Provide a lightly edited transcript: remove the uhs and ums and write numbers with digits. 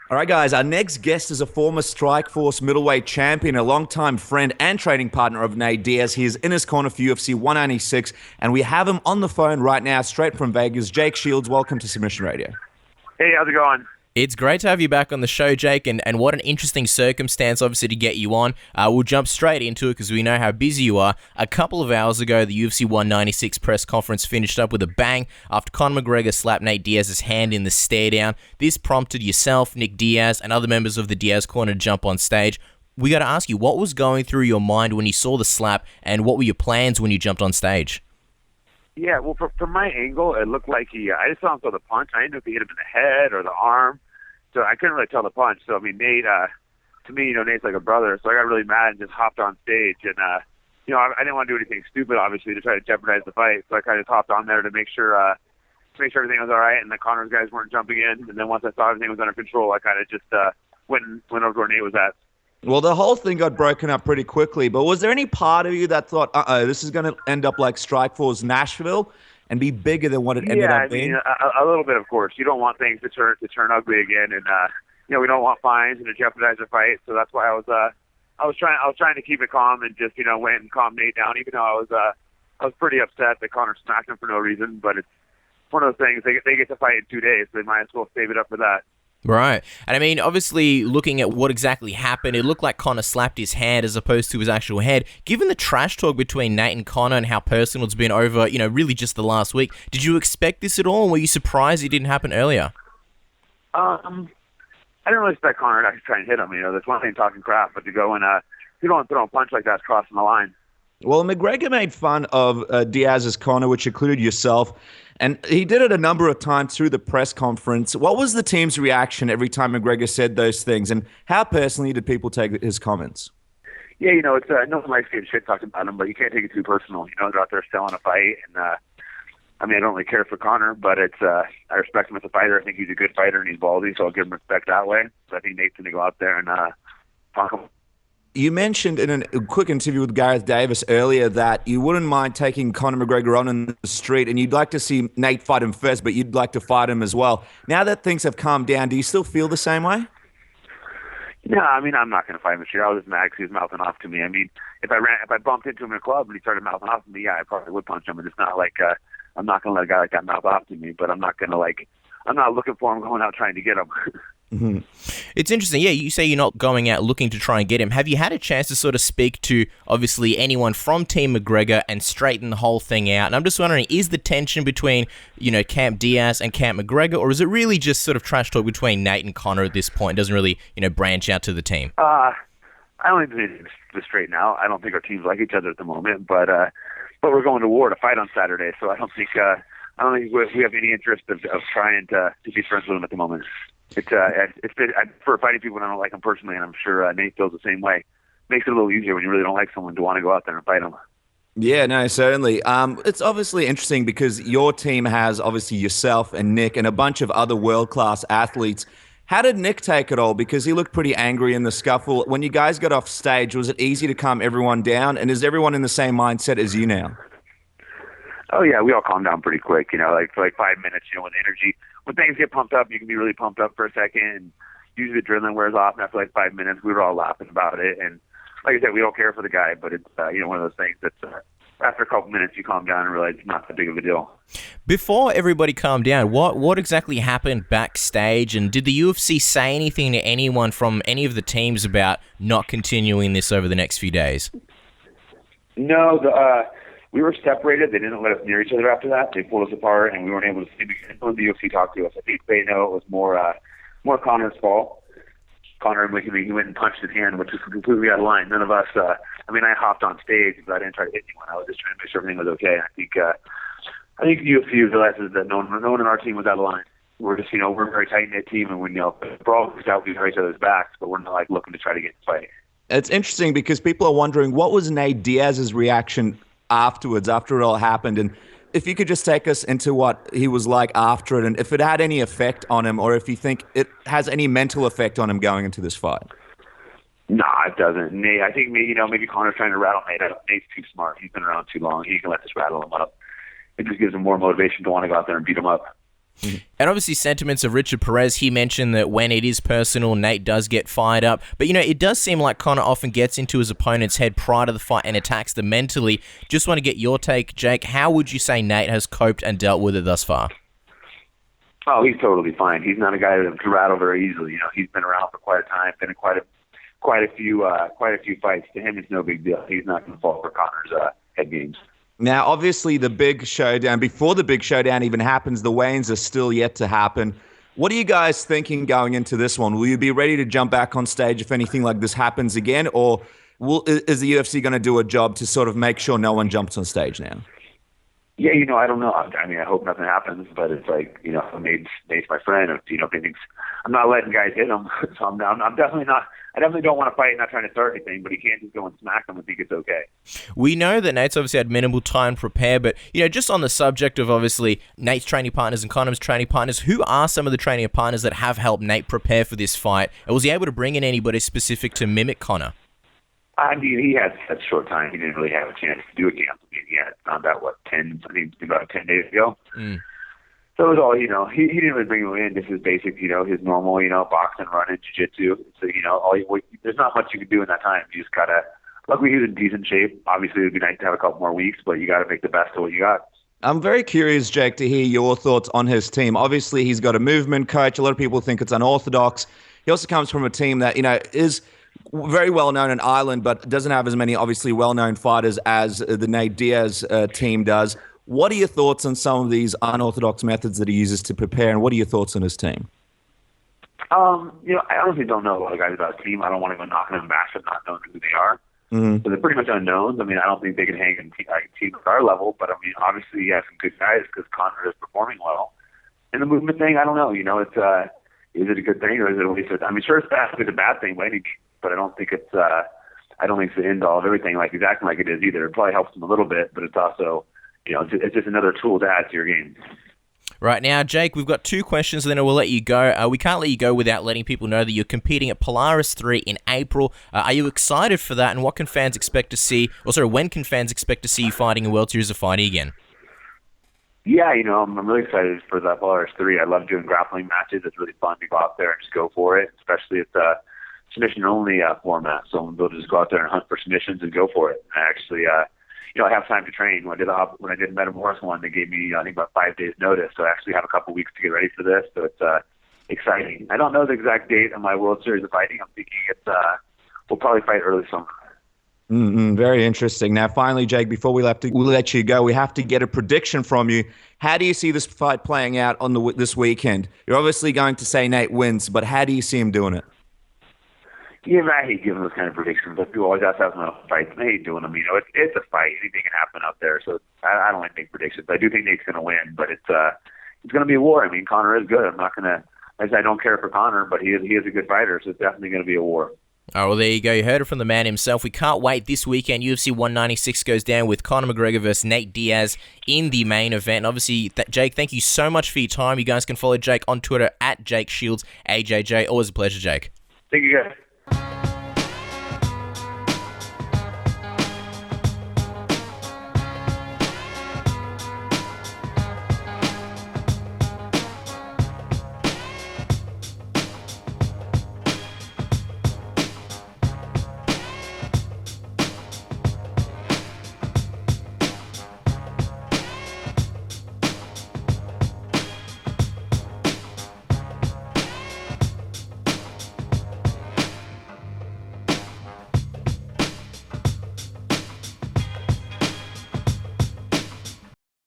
All right, guys, our next guest is a former Strikeforce middleweight champion, a longtime friend and training partner of Nate Diaz. He is in his corner for UFC 196, and we have him on the phone right now, straight from Vegas. Jake Shields, welcome to Submission Radio. Hey, how's it going? It's great to have you back on the show, Jake, and what an interesting circumstance, obviously, to get you on. We'll jump straight into it because we know how busy you are. A couple of hours ago, the UFC 196 press conference finished up with a bang after Conor McGregor slapped Nate Diaz's hand in the staredown. This prompted yourself, Nick Diaz, and other members of the Diaz Corner to jump on stage. We got to ask you, what was going through your mind when you saw the slap, and what were your plans when you jumped on stage? Yeah, well, from my angle, it looked like I just saw him throw the punch. I didn't know if he hit him in the head or the arm. So I couldn't really tell the punch. So, I mean, Nate, to me, Nate's like a brother. So I got really mad and just hopped on stage. And, I didn't want to do anything stupid, obviously, to try to jeopardize the fight. So I kind of hopped on there to make sure everything was all right and the Connor's guys weren't jumping in. And then once I saw everything was under control, I kind of just went over where Nate was at. Well, the whole thing got broken up pretty quickly, but was there any part of you that thought, this is going to end up like Strikeforce Nashville and be bigger than what it ended up being? Yeah, I mean, a little bit, of course. You don't want things to turn ugly again, and we don't want fines and to jeopardize the fight. So that's why I was trying to keep it calm and just went and calmed Nate down, even though I was pretty upset that Conor smacked him for no reason. But it's one of those things. They get to fight in 2 days, so they might as well save it up for that. Right. And I mean, obviously, looking at what exactly happened, it looked like Conor slapped his hand as opposed to his actual head. Given the trash talk between Nate and Conor and how personal it's been over, really just the last week, did you expect this at all? And were you surprised it didn't happen earlier? I didn't really expect Conor to actually try and hit him. There's one thing talking crap, but to go and you don't throw a punch like that crossing the line. Well, McGregor made fun of Diaz's corner, which included yourself, and he did it a number of times through the press conference. What was the team's reaction every time McGregor said those things, and how personally did people take his comments? Yeah, it's no one likes getting shit talked about him, but you can't take it too personal. They're out there selling a fight, and I don't really care for Conor, but it's I respect him as a fighter. I think he's a good fighter, and he's ballsy, so I'll give him respect that way. So I think Nate's going to go out there and talk him. You mentioned in a quick interview with Gareth Davis earlier that you wouldn't mind taking Conor McGregor on in the street, and you'd like to see Nate fight him first, but you'd like to fight him as well. Now that things have calmed down, do you still feel the same way? No, I'm not going to fight him in the street. I was just mad because he was mouthing off to me. If I bumped into him in a club and he started mouthing off to me, yeah, I probably would punch him. But it's not like I'm not going to let a guy like that mouth off to me. But I'm not going to I'm not looking for him going out trying to get him. Mm-hmm. It's interesting. Yeah, you say you're not going out looking to try and get him. Have you had a chance to sort of speak to, obviously, anyone from Team McGregor and straighten the whole thing out? And I'm just wondering, is the tension between, Camp Diaz and Camp McGregor, or is it really just sort of trash talk between Nate and Conor at this point? It doesn't really, branch out to the team? I don't think it's to straighten out. I don't think our teams like each other at the moment, but we're going to war to fight on Saturday, so I don't think we have any interest of trying to be friends with them at the moment. I prefer fighting people when I don't like them personally, and I'm sure Nate feels the same way. Makes it a little easier when you really don't like someone to want to go out there and fight them. Yeah, no, certainly. It's obviously interesting because your team has obviously yourself and Nick and a bunch of other world-class athletes. How did Nick take it all? Because he looked pretty angry in the scuffle. When you guys got off stage, was it easy to calm everyone down? And is everyone in the same mindset as you now? Oh, yeah, we all calm down pretty quick, for like 5 minutes, when things get pumped up, you can be really pumped up for a second, and usually the adrenaline wears off, and after like 5 minutes, we were all laughing about it, and like I said, we don't care for the guy, but it's, one of those things that after a couple minutes, you calm down and realize it's not that big of a deal. Before everybody calmed down, what exactly happened backstage, and did the UFC say anything to anyone from any of the teams about not continuing this over the next few days? No, we were separated. They didn't let us near each other after that. They pulled us apart, and we weren't able to see because the UFC talked to us. I think they know it was more Conor's fault. Conor, he went and punched his hand, which was completely out of line. None of us. I hopped on stage, but I didn't try to hit anyone. I was just trying to make sure everything was okay. I think the UFC realizes that no one in our team was out of line. We're just, we're a very tight-knit team, and we brawl out, we have each other's backs, but we're not looking to try to get in a fight. It's interesting because people are wondering what was Nate Diaz's reaction afterwards, after it all happened, and if you could just take us into what he was like after it, and if it had any effect on him, or if you think it has any mental effect on him going into this fight. Nah, it doesn't. Nate, I think maybe Conor's trying to rattle Nate up. Nate's too smart. He's been around too long. He can let this rattle him up. It just gives him more motivation to want to go out there and beat him up. And obviously sentiments of Richard Perez, he mentioned that when it is personal, Nate does get fired up. But, it does seem like Conor often gets into his opponent's head prior to the fight and attacks them mentally. Just want to get your take, Jake. How would you say Nate has coped and dealt with it thus far? Oh, he's totally fine. He's not a guy that can rattle very easily. He's been around for quite a time, been in quite a few fights. To him, it's no big deal. He's not going to fall for Conor's head games. Now, obviously, the big showdown, before the big showdown even happens, the weigh-ins are still yet to happen. What are you guys thinking going into this one? Will you be ready to jump back on stage if anything like this happens again? Or is the UFC going to do a job to sort of make sure no one jumps on stage now? Yeah, I don't know. I mean, I hope nothing happens, but it's like, Nate's my friend. If he thinks I'm not letting guys hit him, so I'm definitely not. I definitely don't want to fight, not trying to start anything, but he can't just go and smack him if he gets okay. We know that Nate's obviously had minimal time to prepare, but, just on the subject of obviously Nate's training partners and Conor's training partners, who are some of the training partners that have helped Nate prepare for this fight? And was he able to bring in anybody specific to mimic Conor? I mean, he had such a short time. He didn't really have a chance to do a camp. I mean, he had found out, about 10 days ago. Mm. So it was all, he didn't really bring him in. This is basic, his normal, boxing, running, jiu-jitsu. So, there's not much you can do in that time. You just got to, luckily he was in decent shape. Obviously, it would be nice to have a couple more weeks, but you got to make the best of what you got. I'm very curious, Jake, to hear your thoughts on his team. Obviously, he's got a movement coach. A lot of people think it's unorthodox. He also comes from a team that, is very well known in Ireland, but doesn't have as many obviously well-known fighters as the Nate Diaz team does. What are your thoughts on some of these unorthodox methods that he uses to prepare, and what are your thoughts on his team? I honestly don't know a lot of guys about his team. I don't want to go knocking them back for not knowing who they are. Mm-hmm. So they're pretty much unknowns. I mean, I don't think they can hang in team at our level, but I mean, obviously he has some good guys because Conor is performing well. And the movement thing, I don't know. It's is it a good thing or is it at least? Sure, it's a bad thing by any means, but I don't think it's the end all of everything. Like exactly like it is either. It probably helps him a little bit, but it's also it's just another tool to add to your game. Right now, Jake, we've got two questions, and then we'll let you go. We can't let you go without letting people know that you're competing at Polaris 3 in April. Are you excited for that, and what can fans expect to see? When can fans expect to see you fighting in World Series of Fighting again? Yeah, I'm really excited for that Polaris 3. I love doing grappling matches. It's really fun to go out there and just go for it, especially at the submission-only format. So I'm able to just go out there and hunt for submissions and go for it. I actually, I have time to train. When I did Metamorph one, they gave me, I think, about 5 days notice. So I actually have a couple weeks to get ready for this. So it's exciting. I don't know the exact date of my World Series of Fighting. I'm thinking we'll probably fight early summer. Very interesting. Now, finally, Jake, before we'll let you go, we have to get a prediction from you. How do you see this fight playing out on this weekend? You're obviously going to say Nate wins, but how do you see him doing it? Yeah, I hate giving those kind of predictions, but people always ask how no fights. I hate doing them. It's a fight. Anything can happen out there, so I don't like to make predictions. I do think Nate's going to win, but it's going to be a war. I mean, Conor is good. I'm not going to. I don't care for Conor, but he is a good fighter, so it's definitely going to be a war. All right, well, there you go. You heard it from the man himself. We can't wait. This weekend, UFC 196 goes down with Conor McGregor versus Nate Diaz in the main event. And obviously, Jake, thank you so much for your time. You guys can follow Jake on Twitter at Jake Shields, AJJ. Always a pleasure, Jake. Thank you, guys.